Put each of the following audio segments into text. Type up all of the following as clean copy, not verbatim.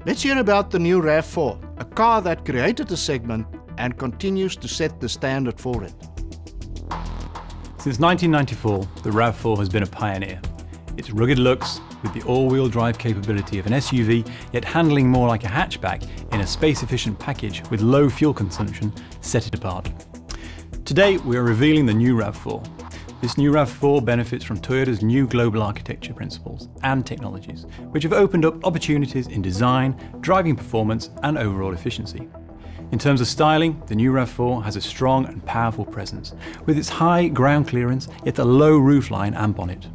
Let's hear about the new RAV4, a car that created a segment and continues to set the standard for it. Since 1994, the RAV4 has been a pioneer. Its rugged looks, with the all-wheel drive capability of an SUV, yet handling more like a hatchback in a space-efficient package with low fuel consumption, set it apart. Today, we are revealing the new RAV4. This new RAV4 benefits from Toyota's new global architecture principles and technologies, which have opened up opportunities in design, driving performance, and overall efficiency. In terms of styling, the new RAV4 has a strong and powerful presence, with its high ground clearance, yet a low roofline and bonnet.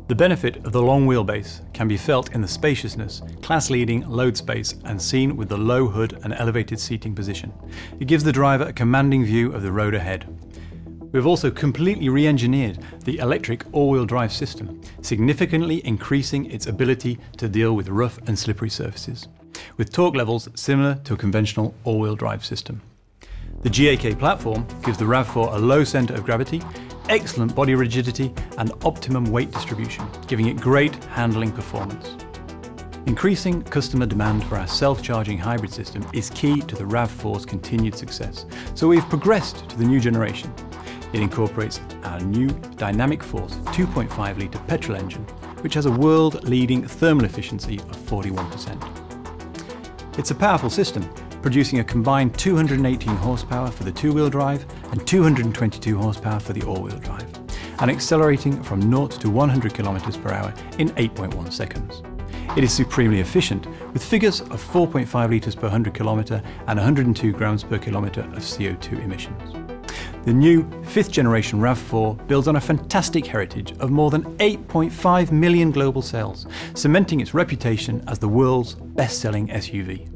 The benefit of the long wheelbase can be felt in the spaciousness, class-leading load space, and seen with the low hood and elevated seating position. It gives the driver a commanding view of the road ahead. We've also completely re-engineered the electric all-wheel drive system, significantly increasing its ability to deal with rough and slippery surfaces, with torque levels similar to a conventional all-wheel drive system. The GAK platform gives the RAV4 a low centre of gravity, excellent body rigidity, and optimum weight distribution, giving it great handling performance. Increasing customer demand for our self-charging hybrid system is key to the RAV4's continued success, so we've progressed to the new generation. It incorporates our new Dynamic Force 2.5 litre petrol engine, which has a world-leading thermal efficiency of 41%. It's a powerful system, producing a combined 218 horsepower for the two-wheel drive and 222 horsepower for the all-wheel drive, and accelerating from 0 to 100 km per hour in 8.1 seconds. It is supremely efficient, with figures of 4.5 litres per 100 km and 102 grams per kilometre of CO2 emissions. The new 5th generation RAV4 builds on a fantastic heritage of more than 8.5 million global sales, cementing its reputation as the world's best-selling SUV.